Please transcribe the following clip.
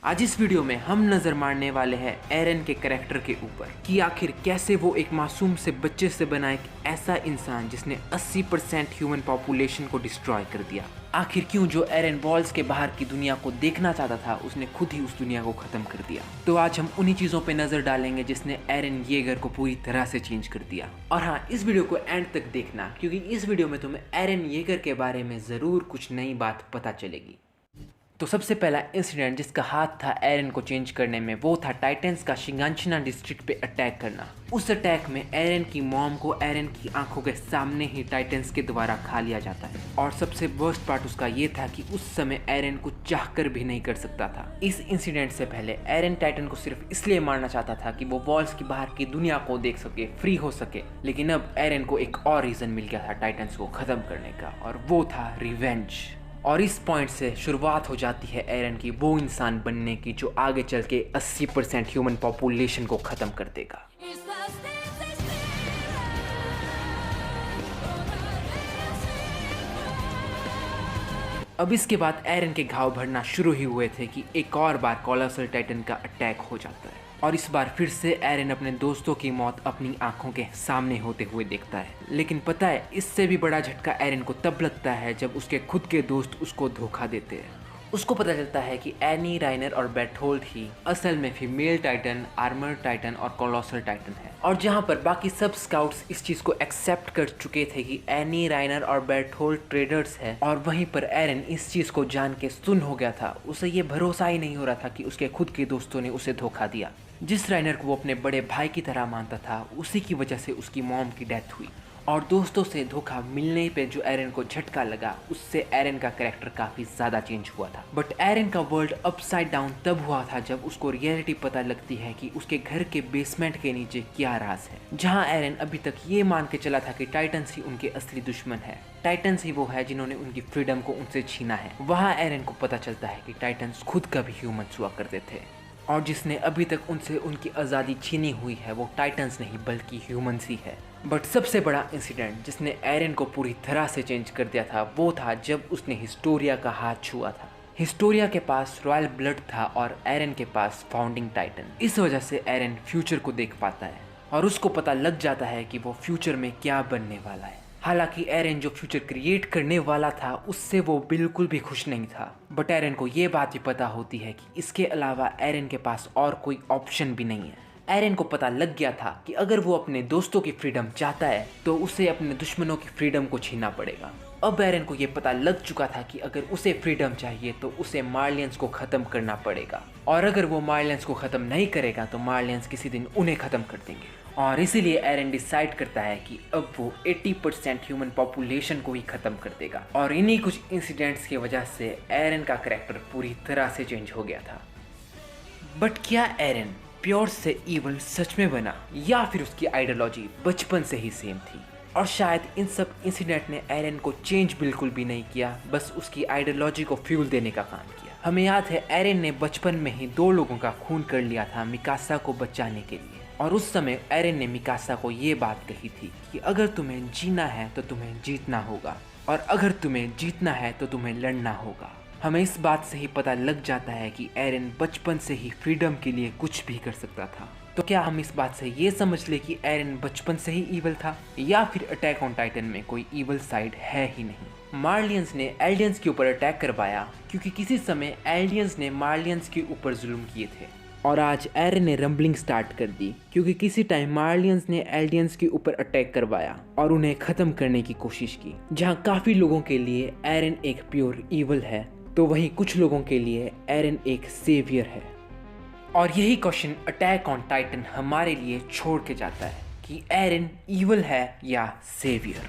आज इस वीडियो में हम नजर मारने वाले हैं एरन के कैरेक्टर के ऊपर कि आखिर कैसे वो एक मासूम से बच्चे से बना एक ऐसा इंसान जिसने 80% ह्यूमन पॉपुलेशन को डिस्ट्रॉय कर दिया। आखिर क्यों जो एरन वॉल्स के बाहर की दुनिया को देखना चाहता था उसने खुद ही उस दुनिया को खत्म कर दिया। तो आज हम उन्हीं चीजों पे नजर डालेंगे जिसने एरन येगर को पूरी तरह से चेंज कर दिया। और हाँ, इस वीडियो को एंड तक देखना क्योंकि इस वीडियो में तुम्हें एरन येगर के बारे में जरूर कुछ नई बात पता चलेगी। तो सबसे पहला इंसिडेंट जिसका हाथ था एरन को चेंज करने में वो था टाइटन्स का शिगांशिना डिस्ट्रिक्ट पे अटैक करना। उस अटैक में एरन की मॉम को एरन की आंखों के सामने ही टाइटन्स के द्वारा खा लिया जाता है। और सबसे वर्स्ट पार्ट उसका ये था कि उस समय एरन को चाहकर भी नहीं कर सकता था। इस इंसिडेंट से पहले एरन टाइटन को सिर्फ इसलिए मारना चाहता था कि वो वॉल्स की बाहर की दुनिया को देख सके, फ्री हो सके। लेकिन अब एरन को एक और रीजन मिल गया था टाइटन्स को खत्म करने का, और वो था रिवेंज। और इस पॉइंट से शुरुआत हो जाती है एरन की वो इंसान बनने की जो आगे चल के 80% ह्यूमन पॉपुलेशन को खत्म कर देगा। अब इसके बाद एरन के घाव भरना शुरू ही हुए थे कि एक और बार कोलोसल टाइटन का अटैक हो जाता है, और इस बार फिर से एरन अपने दोस्तों की मौत अपनी आंखों के सामने होते हुए देखता है। लेकिन पता है, इससे भी बड़ा झटका एरन को तब लगता है जब उसके खुद के दोस्त उसको धोखा देते हैं। उसको पता चलता है कि एनी, राइनर और बेटहोल्ड ही असल में फीमेल टाइटन, आर्मर टाइटन और कोलोसल टाइटन है। और जहां पर बाकी सब स्काउट्स इस चीज को एक्सेप्ट कर चुके थे कि एनी, राइनर और बेटहोल्ड ट्रेडर्स है, और वहीं पर एरन इस चीज को जान के सुन हो गया था। उसे ये भरोसा ही नहीं हो रहा था कि उसके खुद के दोस्तों ने उसे धोखा दिया। जिस राइनर को वो अपने बड़े भाई की तरह मानता था, उसी की वजह से उसकी मॉम की डेथ हुई। और दोस्तों से धोखा मिलने पे जो एरन को झटका लगा, उससे एरन का कैरेक्टर काफी ज्यादा चेंज हुआ था। बट एरन का वर्ल्ड अपसाइड डाउन तब हुआ था जब उसको रियलिटी पता लगती है कि उसके घर के बेसमेंट के नीचे क्या राज है। जहां एरन अभी तक ये मान के चला था कि टाइटन्स ही उनके असली दुश्मन है, टाइटन्स ही वो है जिन्होंने उनकी फ्रीडम को उनसे छीना है। वहां एरन को पता चलता है कि टाइटन्स खुद का भी ह्यूमंस हुआ करते थे, और जिसने अभी तक उनसे उनकी आज़ादी छीनी हुई है वो टाइटन्स नहीं बल्कि ह्यूमंस ही है। बट सबसे बड़ा इंसिडेंट जिसने एरन को पूरी तरह से चेंज कर दिया था वो था जब उसने हिस्टोरिया का हाथ छुआ था। हिस्टोरिया के पास रॉयल ब्लड था और एरन के पास फाउंडिंग टाइटन। इस वजह से एरन फ्यूचर को देख पाता है और उसको पता लग जाता है कि वो फ्यूचर में क्या बनने वाला है। हालांकि एरन जो फ्यूचर क्रिएट करने वाला था उससे वो बिल्कुल भी खुश नहीं था। बट एरन को ये बात भी पता होती है कि इसके अलावा एरन के पास और कोई ऑप्शन भी नहीं है। एरन को पता लग गया था कि अगर वो अपने दोस्तों की फ्रीडम चाहता है तो उसे अपने दुश्मनों की फ्रीडम को छीनना पड़ेगा। अब एरन को ये पता लग चुका था कि अगर उसे फ्रीडम चाहिए तो उसे मार्लियंस को खत्म करना पड़ेगा, और अगर वो मार्लियंस को खत्म नहीं करेगा तो मार्लियंस किसी दिन उन्हें खत्म कर देंगे। और इसीलिए एरन डिसाइड करता है कि अब वो 80% ह्यूमन पॉपुलेशन को ही खत्म कर देगा। और इन्हीं कुछ इंसिडेंट्स की वजह से एरन का कैरेक्टर पूरी तरह से चेंज हो गया था। बट क्या एरन प्योर से इवल सच में बना, या फिर उसकी आइडियोलॉजी बचपन से ही सेम थी? और शायद इन सब इंसिडेंट ने एरन को चेंज बिल्कुल भी नहीं किया, बस उसकी आइडियोलॉजी को फ्यूल देने का काम किया। हमें याद है एरन ने बचपन में ही 2 लोगों का खून कर लिया था मिकासा को बचाने के लिए। और उस समय एरन ने मिकासा को ये बात कही थी कि अगर तुम्हें जीना है तो तुम्हें जीतना होगा, और अगर तुम्हें जीतना है तो तुम्हें लड़ना होगा। हमें इस बात से ही पता लग जाता है कि एरन बचपन से ही फ्रीडम के लिए कुछ भी कर सकता था। तो क्या हम इस बात से ये समझ ले कि एरन बचपन से ही ईवल था, या फिर अटैक ऑन टाइटन में कोई ईवल साइड है ही नहीं? मार्लियंस ने एल्डियंस के ऊपर अटैक करवाया क्योंकि किसी समय एल्डियंस ने मार्लियंस के ऊपर जुल्म किए थे, और आज एरन ने रंबलिंग स्टार्ट कर दी क्योंकि किसी टाइम मार्लियंस ने एल्डियंस के ऊपर अटैक करवाया और उन्हें खत्म करने की कोशिश की। जहां काफी लोगों के लिए एरन एक प्योर ईवल है, तो वहीं कुछ लोगों के लिए एरन एक सेवियर है। और यही क्वेश्चन अटैक ऑन टाइटन हमारे लिए छोड़ के जाता है कि एरन ईवल है या सेवियर।